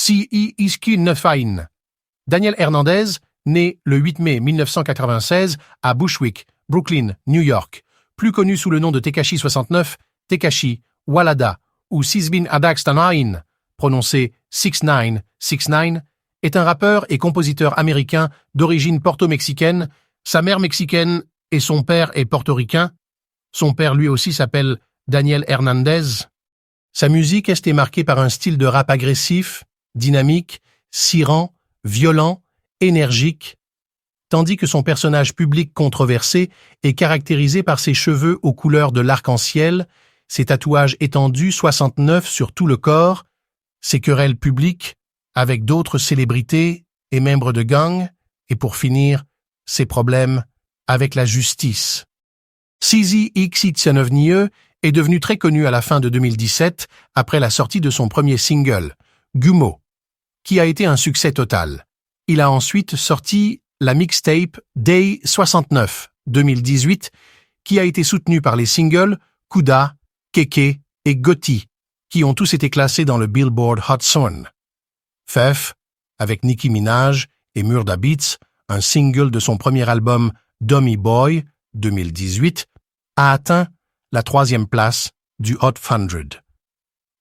C.E. Iski Nefain. Daniel Hernandez, né le 8 mai 1996 à Bushwick, Brooklyn, New York, plus connu sous le nom de Tekashi 69, Tekashi, Walada ou Sisbin Adaxtanain, prononcé 6969, est un rappeur et compositeur américain d'origine porto-mexicaine. Sa mère mexicaine et son père est portoricain. Son père lui aussi s'appelle Daniel Hernandez. Sa musique est marquée par un style de rap agressif, dynamique, sirrant, violent, énergique, tandis que son personnage public controversé est caractérisé par ses cheveux aux couleurs de l'arc-en-ciel, ses tatouages étendus 69 sur tout le corps, ses querelles publiques avec d'autres célébrités et membres de gangs, et pour finir, ses problèmes avec la justice. CZ Xitsanovnie est devenu très connu à la fin de 2017 après la sortie de son premier single, Gumo, qui a été un succès total. Il a ensuite sorti la mixtape Day 69 2018 qui a été soutenue par les singles Kuda, Keke et Gotti qui ont tous été classés dans le Billboard Hot 100. Fef, avec Nicki Minaj et Murda Beats, un single de son premier album Dummy Boy 2018, a atteint la 3e place du Hot 100.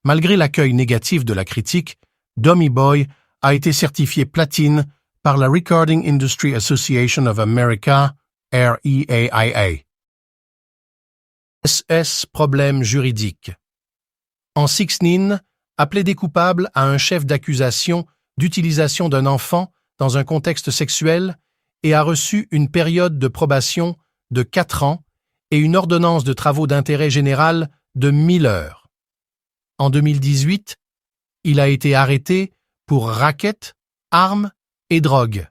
Malgré l'accueil négatif de la critique, Dummy Boy a été certifié platine par la Recording Industry Association of America, REAIA. SS problème juridique. En 6ix9ine a plaidé coupable à un chef d'accusation d'utilisation d'un enfant dans un contexte sexuel et a reçu une période de probation de 4 ans et une ordonnance de travaux d'intérêt général de 1000 heures. En 2018, il a été arrêté pour racket, armes et drogue.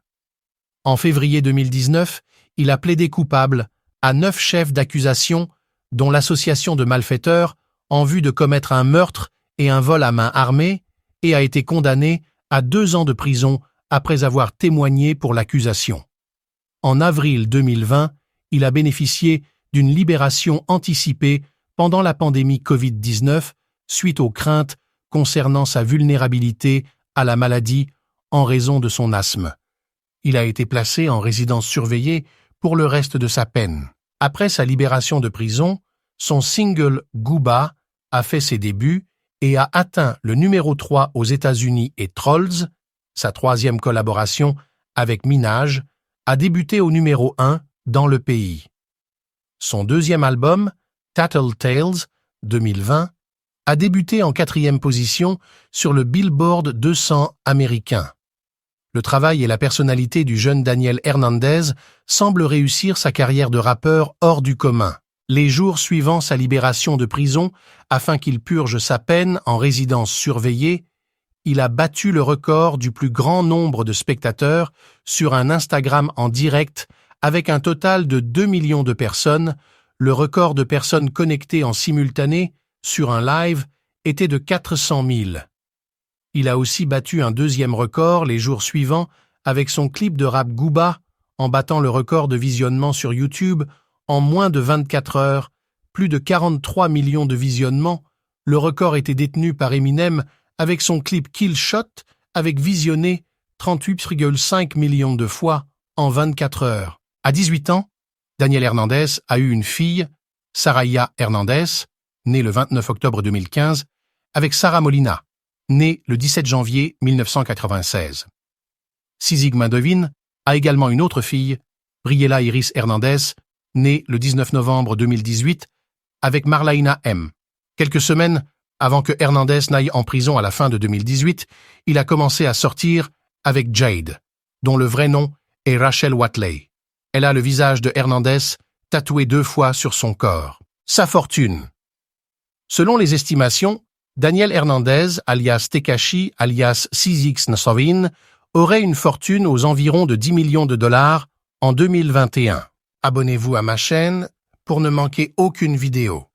En février 2019, il a plaidé coupable à 9 chefs d'accusation, dont l'association de malfaiteurs en vue de commettre un meurtre et un vol à main armée, et a été condamné à 2 ans de prison après avoir témoigné pour l'accusation. En avril 2020, il a bénéficié d'une libération anticipée pendant la pandémie Covid-19 suite aux craintes concernant sa vulnérabilité à la maladie en raison de son asthme. Il a été placé en résidence surveillée pour le reste de sa peine. Après sa libération de prison, son single Gooba a fait ses débuts et a atteint le numéro 3 aux États-Unis et Trolls, sa 3e collaboration avec Minaj, a débuté au numéro 1 dans le pays. Son 2e album, Tattletales 2020, a débuté en 4e position sur le Billboard 200 américain. Le travail et la personnalité du jeune Daniel Hernandez semblent réussir sa carrière de rappeur hors du commun. Les jours suivant sa libération de prison, afin qu'il purge sa peine en résidence surveillée, il a battu le record du plus grand nombre de spectateurs sur un Instagram en direct avec un total de 2 millions de personnes. Le record de personnes connectées en simultané sur un live était de 400 000. Il a aussi battu un 2e record les jours suivants avec son clip de rap Gooba en battant le record de visionnement sur YouTube en moins de 24 heures, plus de 43 millions de visionnements. Le record était détenu par Eminem avec son clip Kill Shot avec visionné 38,5 millions de fois en 24 heures. À 18 ans, Daniel Hernandez a eu une fille, Saraya Hernandez, née le 29 octobre 2015, avec Sarah Molina, née le 17 janvier 1996. Sizigmandovin a également une autre fille, Briella Iris Hernandez, née le 19 novembre 2018, avec Marlaina M. Quelques semaines avant que Hernandez n'aille en prison à la fin de 2018, il a commencé à sortir avec Jade, dont le vrai nom est Rachel Watley. Elle a le visage de Hernandez tatoué 2 fois sur son corps. Sa fortune. Selon les estimations, Daniel Hernandez, alias Tekashi, alias CZ aurait une fortune aux environs de 10 millions de dollars en 2021. Abonnez-vous à ma chaîne pour ne manquer aucune vidéo.